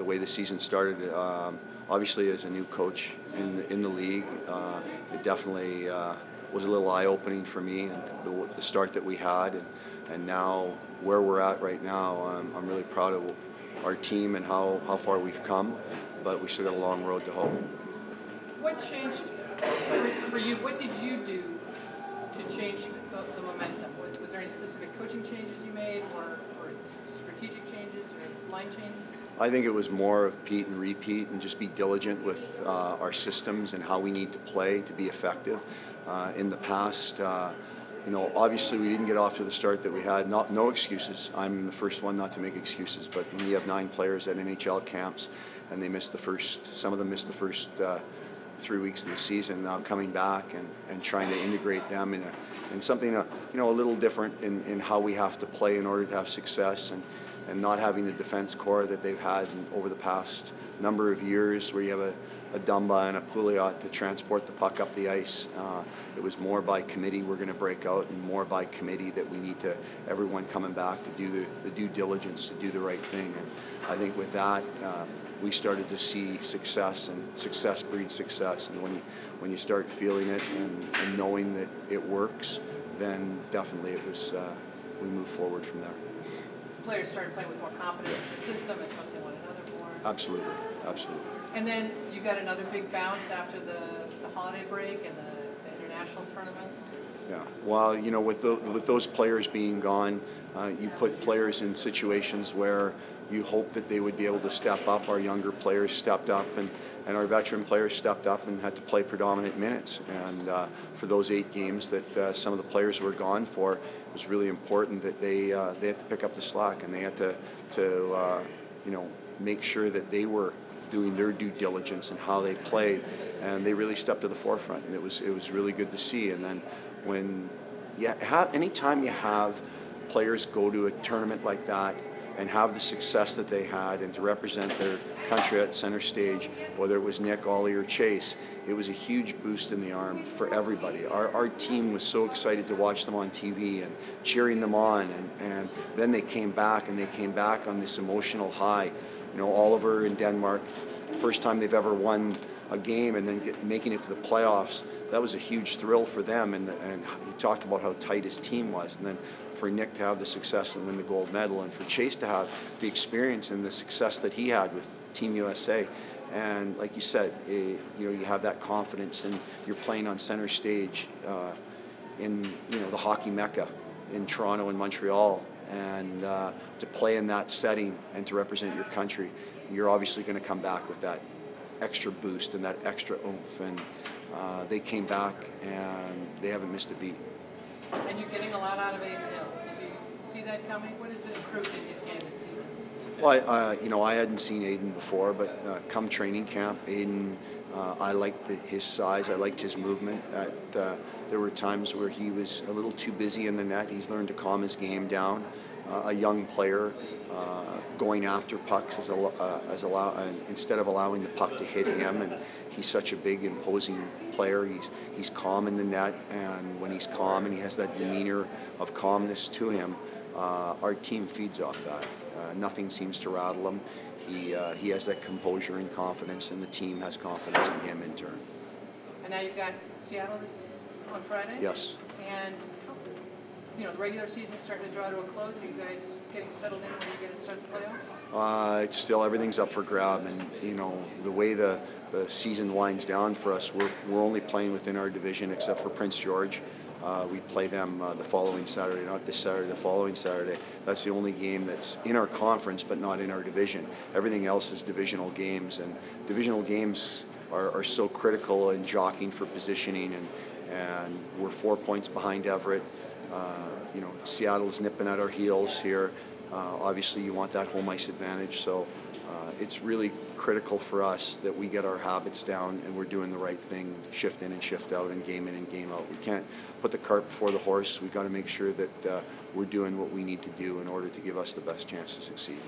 way the season started. Obviously, as a new coach in the league, it definitely was a little eye-opening for me, and the start that we had, and now where we're at right now. I'm really proud of our team and how far we've come, but we still got a long road to hoe. What changed for you? What did you do to change the momentum? Was there any specific coaching changes you made, or strategic changes, or line changes? I think it was more of Pete and repeat, and just be diligent with our systems and how we need to play to be effective. In the past, obviously we didn't get off to the start that we had. No excuses. I'm the first one not to make excuses, but when you have 9 players at NHL camps and they missed some of them missed the first 3 weeks of the season, now coming back and trying to integrate them in something a little different in how we have to play in order to have success, and not having the defense core that they've had over the past number of years, where you have a Dumba and a Pouliot to transport the puck up the ice. It was more by committee we're going to break out, and more by committee that we need to, everyone coming back to do the due diligence, to do the right thing. And I think with that, we started to see success, and success breeds success. And when you start feeling it and knowing that it works, then definitely we move forward from there. Players started playing with more confidence in the system and trusting one another more. Absolutely, absolutely. And then you got another big bounce after the holiday break and the international tournaments. Yeah, well, with those players being gone, you put players in situations where you hope that they would be able to step up. Our younger players stepped up, and our veteran players stepped up and had to play predominant minutes. And for those 8 games that some of the players were gone for, it was really important that they had to pick up the slack, and they had to make sure that they were doing their due diligence and how they played, and they really stepped to the forefront, and it was really good to see. And then anytime you have players go to a tournament like that and have the success that they had, and to represent their country at center stage, whether it was Nick, Ollie, or Chase, it was a huge boost in the arm for everybody. Our team was so excited to watch them on TV and cheering them on, and then they came back on this emotional high. Oliver in Denmark, first time they've ever won a game, and then making it to the playoffs. That was a huge thrill for them, and he talked about how tight his team was. And then for Nick to have the success and win the gold medal, and for Chase to have the experience and the success that he had with Team USA. And like you said, you have that confidence, and you're playing on center stage in the hockey mecca in Toronto and Montreal. And to play in that setting and to represent your country, you're obviously going to come back with that extra boost and that extra oomph. And they came back, and they haven't missed a beat. And you're getting a lot out of Aiden Hill. Did you see that coming? What has improved in his game this season? Well, I hadn't seen Aiden before, but come training camp, Aiden, I liked his size. I liked his movement. There were times where he was a little too busy in the net. He's learned to calm his game down. A young player going after pucks instead of allowing the puck to hit him. And he's such a big, imposing player. He's calm in the net, and when he's calm and he has that demeanor of calmness to him, our team feeds off that. Nothing seems to rattle him. He has that composure and confidence, and the team has confidence in him in turn. And now you've got Seattle on Friday? Yes. And the regular season's starting to draw to a close. Are you guys getting settled in when you're going to start the playoffs? It's still, everything's up for grab, and the way the season winds down for us, we're only playing within our division except for Prince George. We play them the following Saturday, not this Saturday, the following Saturday. That's the only game that's in our conference but not in our division. Everything else is divisional games, and divisional games are so critical in jockeying for positioning, and we're 4 points behind Everett. Seattle's nipping at our heels here. Obviously you want that home ice advantage, so it's really critical for us that we get our habits down and we're doing the right thing, shift in and shift out, and game in and game out. We can't put the cart before the horse. We've got to make sure that we're doing what we need to do in order to give us the best chance to succeed.